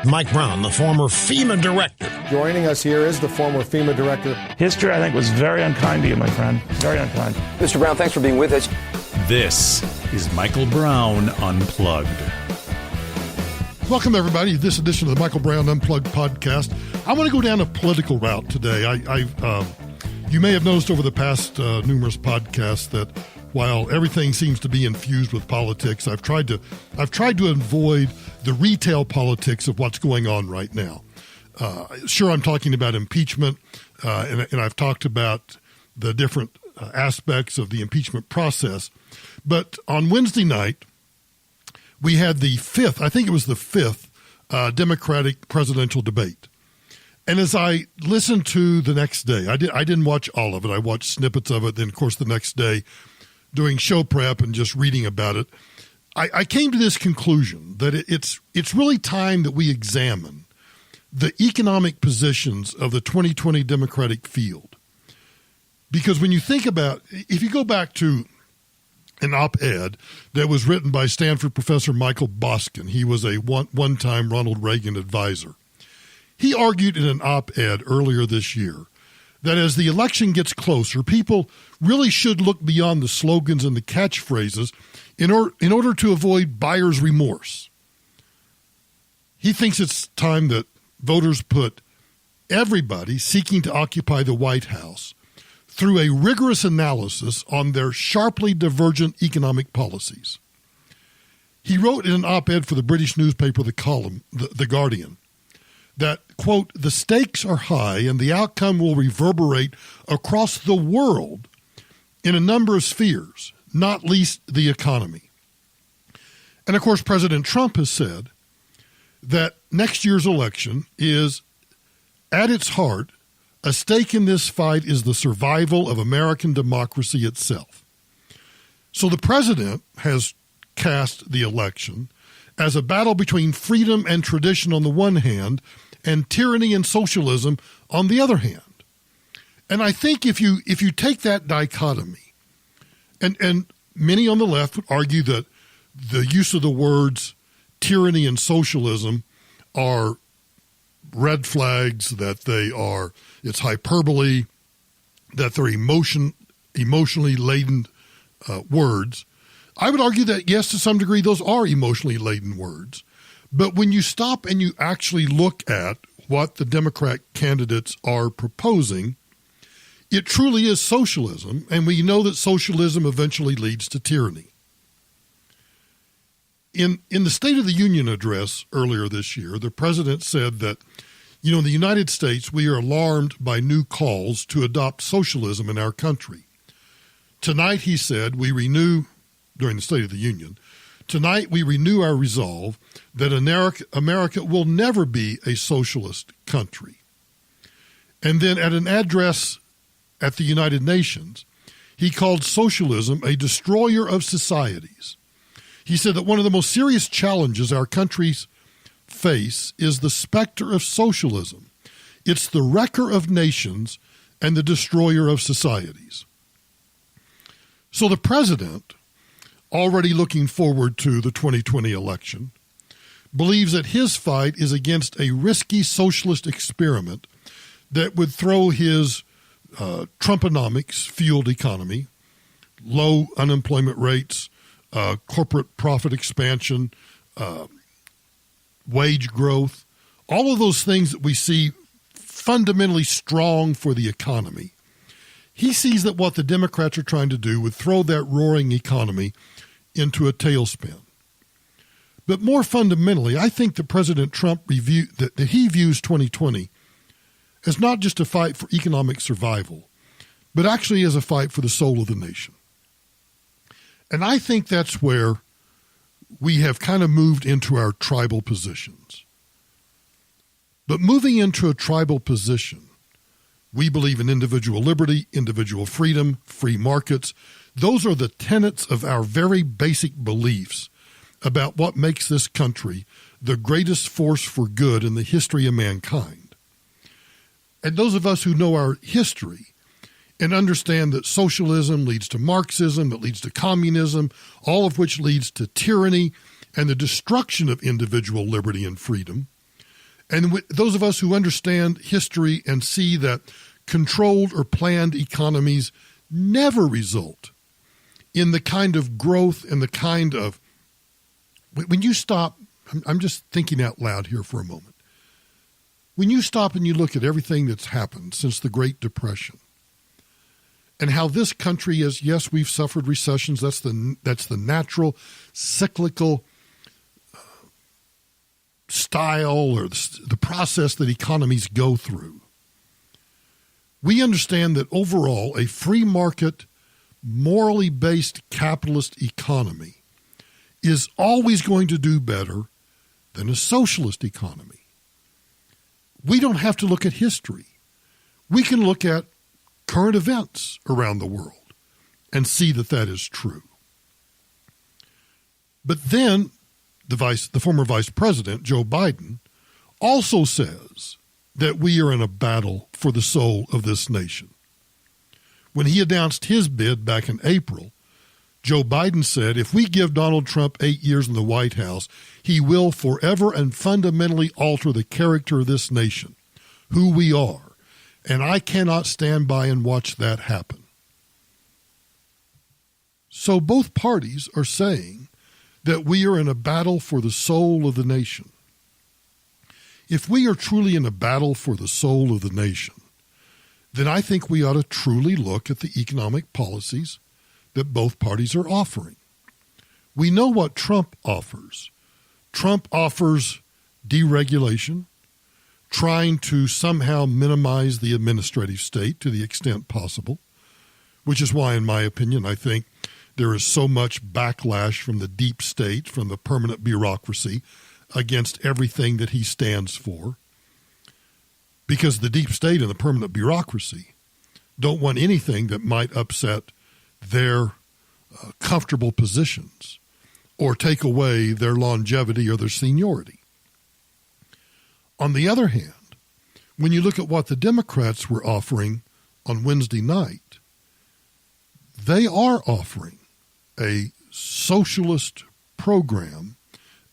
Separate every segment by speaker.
Speaker 1: Mike Brown, the former FEMA director.
Speaker 2: Joining us here is the former FEMA director.
Speaker 3: History, I think, was very unkind to you, my friend. Very unkind.
Speaker 4: Mr. Brown, thanks for being with us.
Speaker 5: This is Michael Brown Unplugged.
Speaker 6: Welcome, everybody, to this edition of the Michael Brown Unplugged podcast. I want to go down a political route today. You may have noticed over the past numerous podcasts that while everything seems to be infused with politics, I've tried to avoid the retail politics of what's going on right now. Sure, I'm talking about impeachment, and I've talked about the different aspects of the impeachment process. But on Wednesday night, we had the fifth Democratic presidential debate. And as I listened to the next day, I didn't watch all of it. I watched snippets of it. Then, of course, the next day, doing show prep and just reading about it, I came to this conclusion that it's really time that we examine the economic positions of the 2020 Democratic field. Because when you think about, if you go back to an op-ed that was written by Stanford professor Michael Boskin, he was a one-time Ronald Reagan advisor. He argued in an op-ed earlier this year that as the election gets closer, people really should look beyond the slogans and the catchphrases in order to avoid buyer's remorse. He thinks it's time that voters put everybody seeking to occupy the White House through a rigorous analysis on their sharply divergent economic policies. He wrote in an op-ed for the British newspaper The Guardian that, quote, the stakes are high and the outcome will reverberate across the world in a number of spheres, not least the economy. And of course, President Trump has said that next year's election is, at its heart, a stake in this fight is the survival of American democracy itself. So the president has cast the election as a battle between freedom and tradition on the one hand and tyranny and socialism on the other hand. And I think if you take that dichotomy, and many on the left would argue that the use of the words tyranny and socialism are red flags, that it's hyperbole, that they're emotionally laden words. I would argue that, yes, to some degree, those are emotionally laden words. But when you stop and you actually look at what the Democrat candidates are proposing, it truly is socialism, and we know that socialism eventually leads to tyranny. In the State of the Union address earlier this year, the president said that, in the United States, we are alarmed by new calls to adopt socialism in our country. Tonight, he said, during the State of the Union, tonight we renew our resolve that America will never be a socialist country. And then at an address at the United Nations, he called socialism a destroyer of societies. He said that one of the most serious challenges our countries face is the specter of socialism. It's the wrecker of nations and the destroyer of societies. So the president, already looking forward to the 2020 election, believes that his fight is against a risky socialist experiment that would throw his Trumponomics-fueled economy, low unemployment rates, corporate profit expansion, wage growth, all of those things that we see fundamentally strong for the economy. He sees that what the Democrats are trying to do would throw that roaring economy into a tailspin. But more fundamentally, I think that President Trump that he views 2020 as not just a fight for economic survival, but actually as a fight for the soul of the nation. And I think that's where we have kind of moved into our tribal positions. But moving into a tribal position, we believe in individual liberty, individual freedom, free markets. Those are the tenets of our very basic beliefs about what makes this country the greatest force for good in the history of mankind. And those of us who know our history and understand that socialism leads to Marxism, that leads to communism, all of which leads to tyranny and the destruction of individual liberty and freedom, And those of us who understand history and see that controlled or planned economies never result in the kind of growth and the kind of, when you stop, I'm just thinking out loud here for a moment. When you stop and you look at everything that's happened since the Great Depression and how this country is, yes, we've suffered recessions. That's the natural cyclical style or the process that economies go through. We understand that overall a free market, morally based capitalist economy is always going to do better than a socialist economy. We don't have to look at history. We can look at current events around the world and see that that is true. But then the former vice president, Joe Biden, also says that we are in a battle for the soul of this nation. When he announced his bid back in April, Joe Biden said, if we give Donald Trump 8 years in the White House, he will forever and fundamentally alter the character of this nation, who we are, and I cannot stand by and watch that happen. So both parties are saying that we are in a battle for the soul of the nation. If we are truly in a battle for the soul of the nation, then I think we ought to truly look at the economic policies that both parties are offering. We know what Trump offers. Trump offers deregulation, trying to somehow minimize the administrative state to the extent possible, which is why, in my opinion, I think there is so much backlash from the deep state, from the permanent bureaucracy, against everything that he stands for, because the deep state and the permanent bureaucracy don't want anything that might upset their comfortable positions or take away their longevity or their seniority. On the other hand, when you look at what the Democrats were offering on Wednesday night, they are offering a socialist program,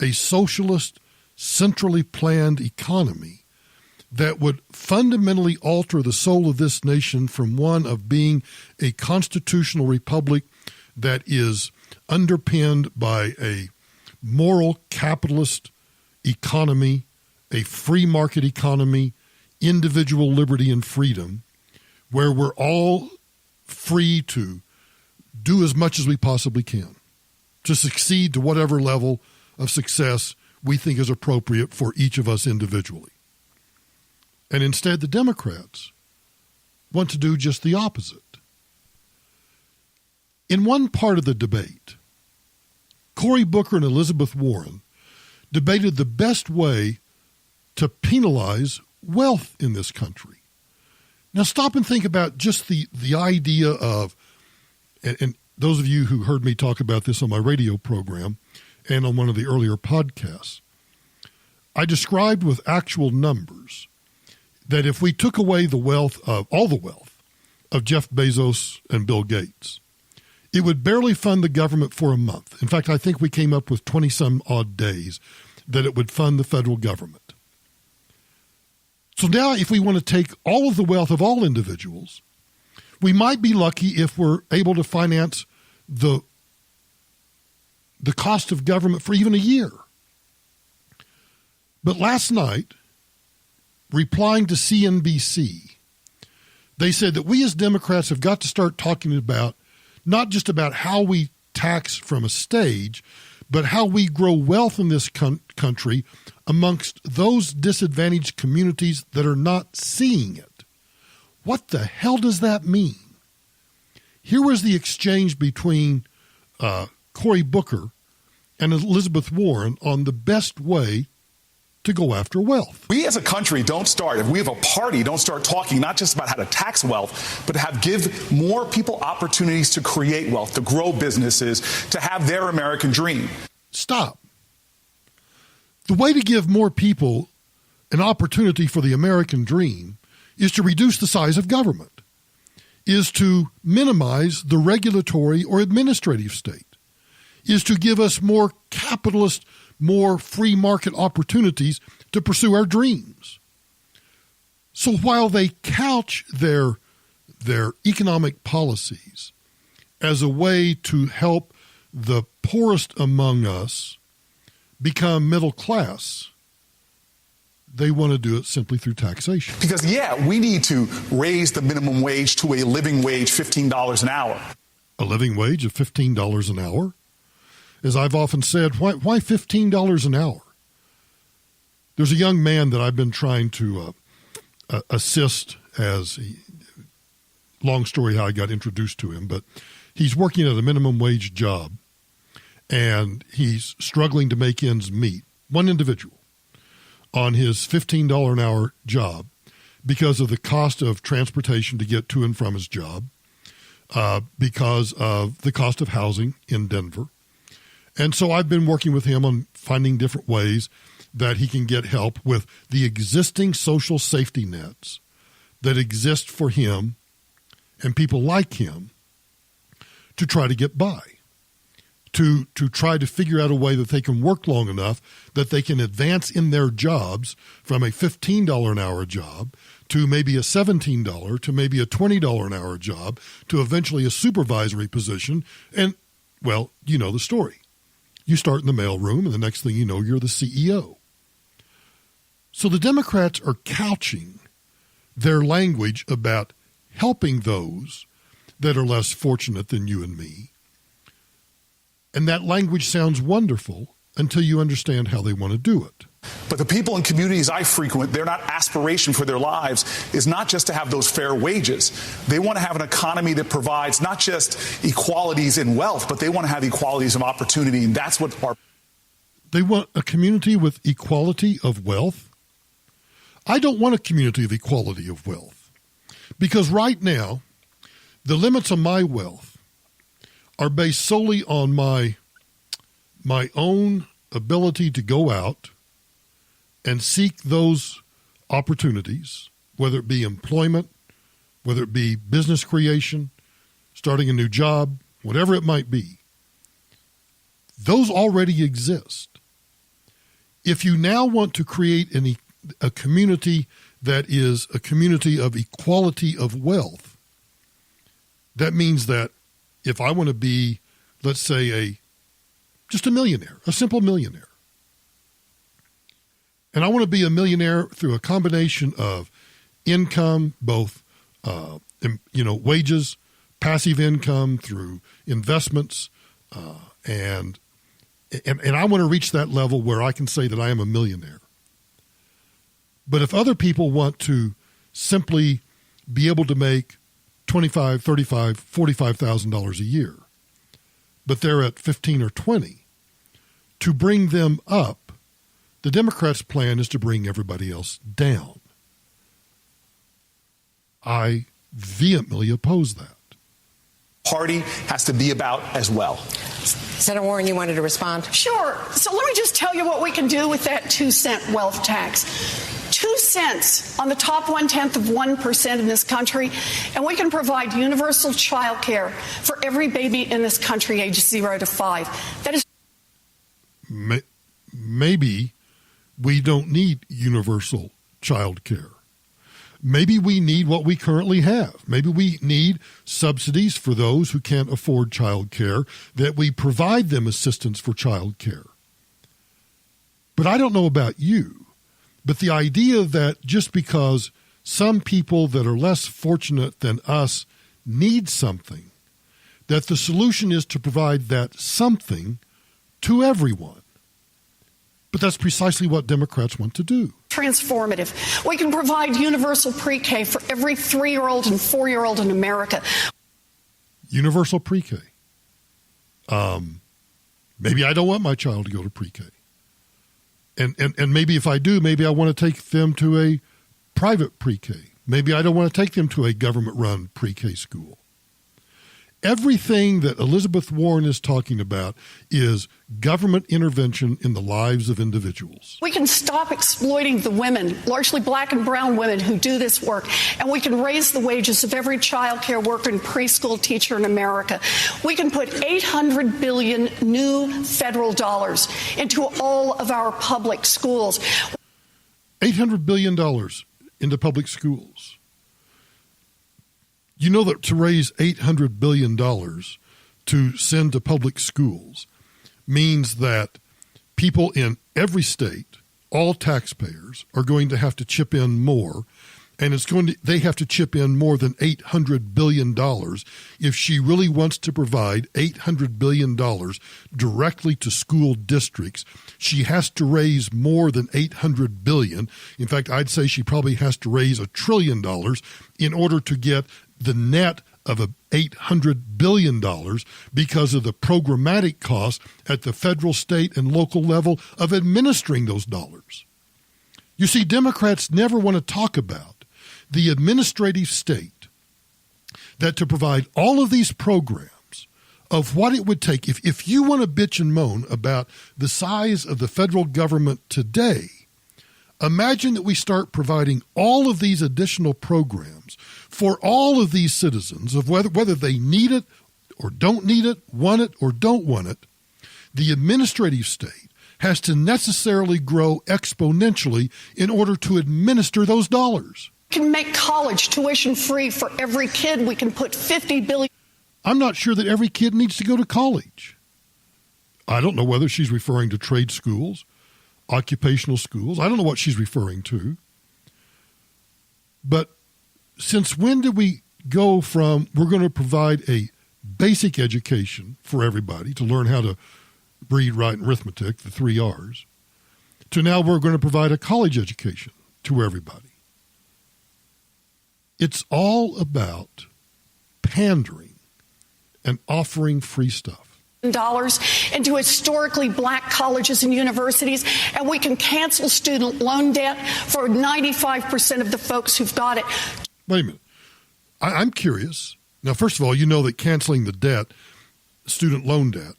Speaker 6: a socialist, centrally planned economy that would fundamentally alter the soul of this nation from one of being a constitutional republic that is underpinned by a moral capitalist economy, a free market economy, individual liberty and freedom, where we're all free to do as much as we possibly can to succeed to whatever level of success we think is appropriate for each of us individually. And instead, the Democrats want to do just the opposite. In one part of the debate, Cory Booker and Elizabeth Warren debated the best way to penalize wealth in this country. Now stop and think about just the idea of, and those of you who heard me talk about this on my radio program and on one of the earlier podcasts, I described with actual numbers that if we took away the wealth of all the wealth of Jeff Bezos and Bill Gates, it would barely fund the government for a month. In fact, I think we came up with 20-some odd days that it would fund the federal government. So now if we want to take all of the wealth of all individuals, we might be lucky if we're able to finance the cost of government for even a year. But last night, replying to CNBC, they said that we as Democrats have got to start talking about not just about how we tax from a stage, but how we grow wealth in this country amongst those disadvantaged communities that are not seeing it. What the hell does that mean? Here was the exchange between Cory Booker and Elizabeth Warren on the best way to go after wealth.
Speaker 4: We as a country don't start, if we have a party, don't start talking not just about how to tax wealth, but to give more people opportunities to create wealth, to grow businesses, to have their American dream.
Speaker 6: Stop. The way to give more people an opportunity for the American dream is to reduce the size of government, is to minimize the regulatory or administrative state, is to give us more capitalist, more free market opportunities to pursue our dreams. So while they couch their economic policies as a way to help the poorest among us become middle class, they want to do it simply through taxation.
Speaker 4: Because, we need to raise the minimum wage to a living wage, $15 an hour.
Speaker 6: A living wage of $15 an hour? As I've often said, why $15 an hour? There's a young man that I've been trying to assist long story how I got introduced to him, but he's working at a minimum wage job, and he's struggling to make ends meet, one individual, on his $15 an hour job because of the cost of transportation to get to and from his job, because of the cost of housing in Denver. And so I've been working with him on finding different ways that he can get help with the existing social safety nets that exist for him and people like him to try to get by, to try to figure out a way that they can work long enough that they can advance in their jobs from a $15 an hour job to maybe a $17 to maybe a $20 an hour job to eventually a supervisory position. And, well, you know the story. You start in the mailroom, and the next thing you know, you're the CEO. So the Democrats are couching their language about helping those that are less fortunate than you and me. And that language sounds wonderful until you understand how they want to do it.
Speaker 4: But the people in communities I frequent, their not aspiration for their lives is not just to have those fair wages. They want to have an economy that provides not just equalities in wealth, but they want to have equalities of opportunity, and that's what
Speaker 6: They want a community with equality of wealth? I don't want a community of equality of wealth, because right now, the limits of my wealth are based solely on my own ability to go out and seek those opportunities, whether it be employment, whether it be business creation, starting a new job, whatever it might be. Those already exist. If you now want to create a community that is a community of equality of wealth, that means that if I want to be, let's say, just a millionaire, a simple millionaire, and I want to be a millionaire through a combination of income, both wages, passive income through investments, and I want to reach that level where I can say that I am a millionaire. But if other people want to simply be able to make $25,000, $35,000, $45,000 a year, but they're at 15 or 20, to bring them up, the Democrats' plan is to bring everybody else down. I vehemently oppose that.
Speaker 4: Party has to be about as well.
Speaker 7: Senator Warren, you wanted to respond?
Speaker 8: Sure. So let me just tell you what we can do with that 2-cent wealth tax. 2 cents on the top 1/10 of 1% in this country, and we can provide universal child care for every baby in this country aged 0 to 5. That is.
Speaker 6: Maybe we don't need universal child care. Maybe we need what we currently have. Maybe we need subsidies for those who can't afford child care, that we provide them assistance for child care. But I don't know about you, but the idea that just because some people that are less fortunate than us need something, that the solution is to provide that something to everyone. But that's precisely what Democrats want to do.
Speaker 8: Transformative. We can provide universal pre-K for every 3-year-old and 4-year-old in America.
Speaker 6: Universal pre-K. Maybe I don't want my child to go to pre-K. And maybe if I do, maybe I want to take them to a private pre-K. Maybe I don't want to take them to a government-run pre-K school. Everything that Elizabeth Warren is talking about is government intervention in the lives of individuals.
Speaker 8: We can stop exploiting the women, largely black and brown women, who do this work, and we can raise the wages of every child care worker and preschool teacher in America. We can put $800 billion new federal dollars into all of our public schools.
Speaker 6: $800 billion into public schools. You know that to raise $800 billion to send to public schools means that people in every state, all taxpayers, are going to have to chip in more, and they have to chip in more than $800 billion if she really wants to provide $800 billion directly to school districts. She has to raise more than $800 billion. In fact, I'd say she probably has to raise $1 trillion in order to get the net of $800 billion because of the programmatic costs at the federal, state, and local level of administering those dollars. You see, Democrats never want to talk about the administrative state that to provide all of these programs of what it would take. If you want to bitch and moan about the size of the federal government today, imagine that we start providing all of these additional programs for all of these citizens, of whether they need it or don't need it, want it or don't want it. The administrative state has to necessarily grow exponentially in order to administer those dollars.
Speaker 8: We can make college tuition free for every kid. We can put $50 billion.
Speaker 6: I'm not sure that every kid needs to go to college. I don't know whether she's referring to trade schools, occupational schools. I don't know what she's referring to. But since when did we go from we're going to provide a basic education for everybody to learn how to read, write, and arithmetic, the 3 R's, to now we're going to provide a college education to everybody? It's all about pandering and offering free stuff.
Speaker 8: Dollars into historically black colleges and universities, and we can cancel student loan debt for 95% of the folks who've got it.
Speaker 6: Wait a minute. I'm curious. Now, first of all, you know that canceling the debt, student loan debt,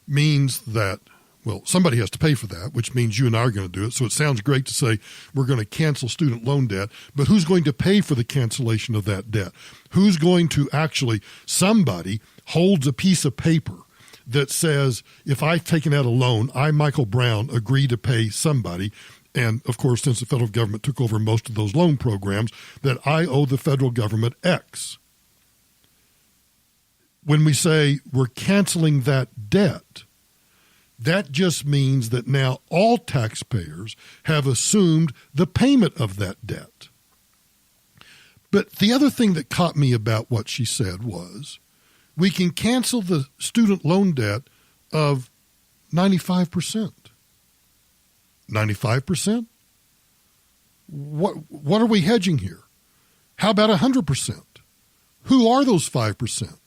Speaker 6: means that, well, somebody has to pay for that, which means you and I are going to do it. So it sounds great to say we're going to cancel student loan debt, but who's going to pay for the cancellation of that debt? Who's going to actually, somebody holds a piece of paper that says, if I've taken out a loan, I, Michael Brown, agree to pay somebody. And, of course, since the federal government took over most of those loan programs, that I owe the federal government X. When we say we're canceling that debt, that just means that now all taxpayers have assumed the payment of that debt. But the other thing that caught me about what she said was, we can cancel the student loan debt of 95%. 95%? What are we hedging here? How about 100%? Who are those 5%?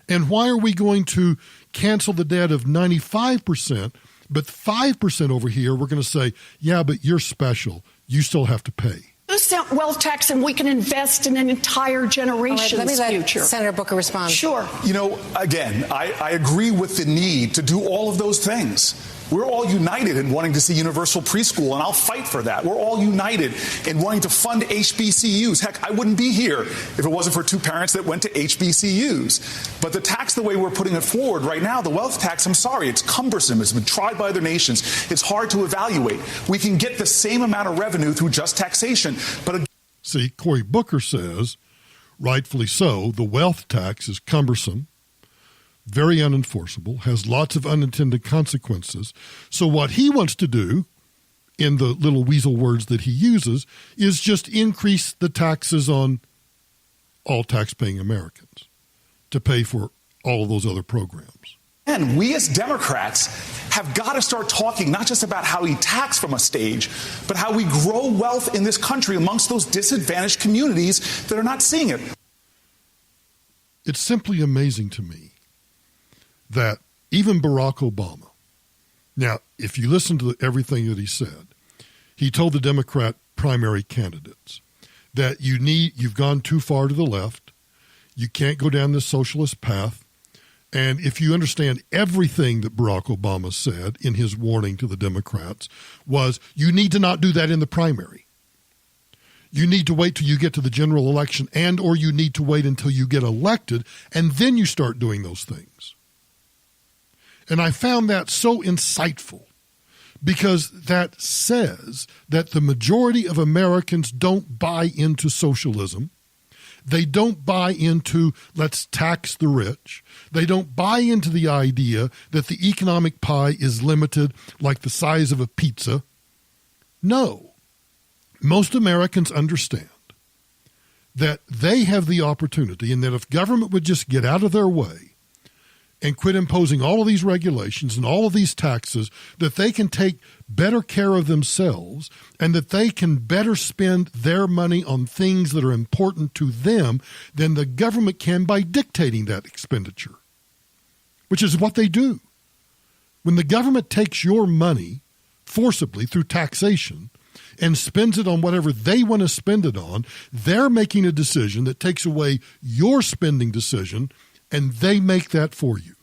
Speaker 6: And why are we going to cancel the debt of 95%, but 5% over here we're going to say, yeah, but you're special. You still have to pay.
Speaker 8: 2% wealth tax, and we can invest in an entire generation's
Speaker 7: let me let
Speaker 8: future.
Speaker 7: Senator Booker respond.
Speaker 8: Sure.
Speaker 4: You know, again, I agree with the need to do all of those things. We're all united in wanting to see universal preschool, and I'll fight for that. We're all united in wanting to fund HBCUs. Heck, I wouldn't be here if it wasn't for 2 parents that went to HBCUs. But the tax, the way we're putting it forward right now, the wealth tax, I'm sorry, it's cumbersome. It's been tried by other nations. It's hard to evaluate. We can get the same amount of revenue through just taxation. But
Speaker 6: see, Cory Booker says, rightfully so, the wealth tax is cumbersome, very unenforceable, has lots of unintended consequences. So what he wants to do, in the little weasel words that he uses, is just increase the taxes on all tax-paying Americans to pay for all of those other programs.
Speaker 4: And we as Democrats have got to start talking not just about how we tax from a stage, but how we grow wealth in this country amongst those disadvantaged communities that are not seeing it.
Speaker 6: It's simply amazing to me that even Barack Obama, now, if you listen to everything that he said, he told the Democrat primary candidates that you've gone too far to the left, you can't go down this socialist path, and if you understand everything that Barack Obama said in his warning to the Democrats was, you need to not do that in the primary. You need to wait till you get to the general election, and or you need to wait until you get elected, and then you start doing those things. And I found that so insightful because that says that the majority of Americans don't buy into socialism. They don't buy into let's tax the rich. They don't buy into the idea that the economic pie is limited like the size of a pizza. No. Most Americans understand that they have the opportunity, and that if government would just get out of their way and quit imposing all of these regulations and all of these taxes, that they can take better care of themselves and that they can better spend their money on things that are important to them than the government can by dictating that expenditure, which is what they do. When the government takes your money forcibly through taxation and spends it on whatever they want to spend it on, they're making a decision that takes away your spending decision, and they make that for you.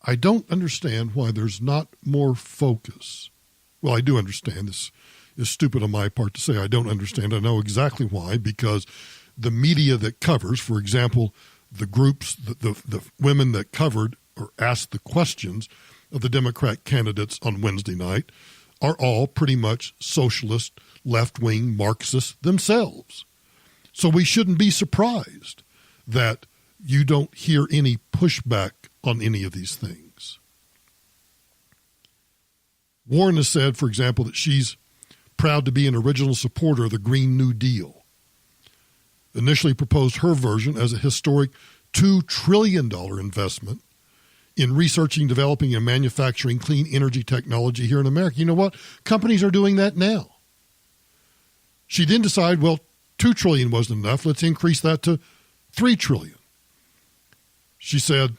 Speaker 6: I don't understand why there's not more focus. Well, I do understand. This is stupid on my part to say I don't understand. I know exactly why, because the media that covers, for example, the groups, the women that covered or asked the questions of the Democrat candidates on Wednesday night, are all pretty much socialist, left-wing Marxists themselves. So we shouldn't be surprised that you don't hear any pushback on any of these things. Warren has said, for example, that she's proud to be an original supporter of the Green New Deal. Initially proposed her version as a historic $2 trillion investment in researching, developing, and manufacturing clean energy technology here in America. You know what? Companies are doing that now. She then decided, well, $2 trillion wasn't enough. Let's increase that to $3 trillion. She said,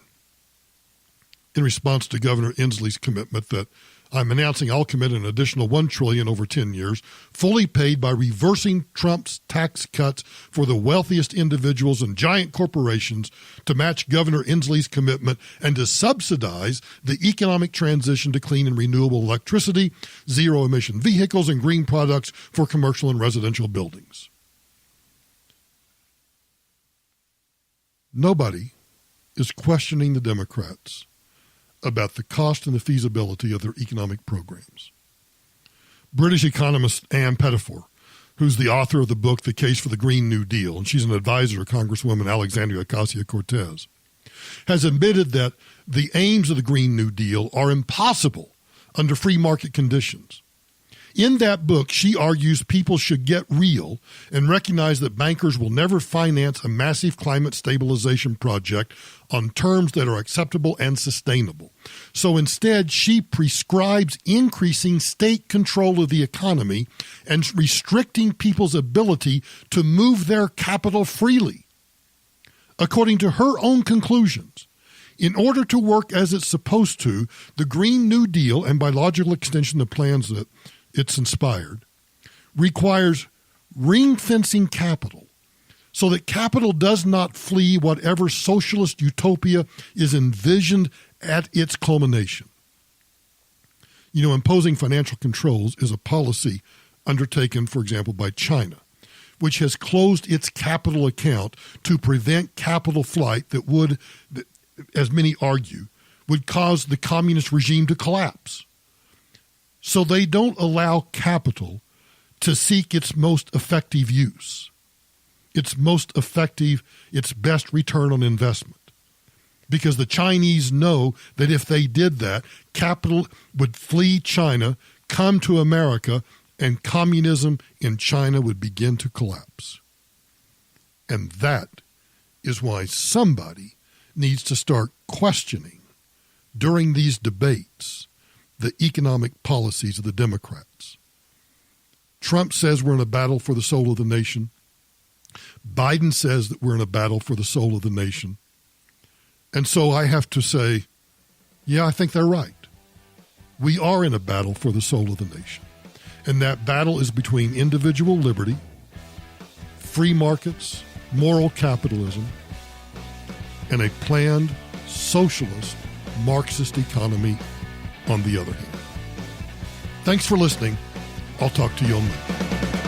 Speaker 6: in response to Governor Inslee's commitment, that I'm announcing I'll commit an additional $1 trillion over 10 years, fully paid by reversing Trump's tax cuts for the wealthiest individuals and giant corporations to match Governor Inslee's commitment and to subsidize the economic transition to clean and renewable electricity, zero-emission vehicles, and green products for commercial and residential buildings. Nobody is questioning the Democrats about the cost and the feasibility of their economic programs. British economist Ann Pettifor, who's the author of the book The Case for the Green New Deal, and she's an advisor to Congresswoman Alexandria Ocasio-Cortez, has admitted that the aims of the Green New Deal are impossible under free market conditions. In that book, she argues people should get real and recognize that bankers will never finance a massive climate stabilization project on terms that are acceptable and sustainable. So instead, she prescribes increasing state control of the economy and restricting people's ability to move their capital freely. According to her own conclusions, in order to work as it's supposed to, the Green New Deal, and by logical extension the plans that it's inspired, requires ring-fencing capital so that capital does not flee whatever socialist utopia is envisioned at its culmination. You know, imposing financial controls is a policy undertaken, for example, by China, which has closed its capital account to prevent capital flight that would, as many argue, would cause the communist regime to collapse. So they don't allow capital to seek its most effective use, its most effective, its best return on investment. Because the Chinese know that if they did that, capital would flee China, come to America, and communism in China would begin to collapse. And that is why somebody needs to start questioning during these debates the economic policies of the Democrats. Trump says we're in a battle for the soul of the nation. Biden says that we're in a battle for the soul of the nation. And so I have to say, yeah, I think they're right. We are in a battle for the soul of the nation. And that battle is between individual liberty, free markets, moral capitalism, and a planned socialist Marxist economy on the other hand. Thanks for listening. I'll talk to you on Monday.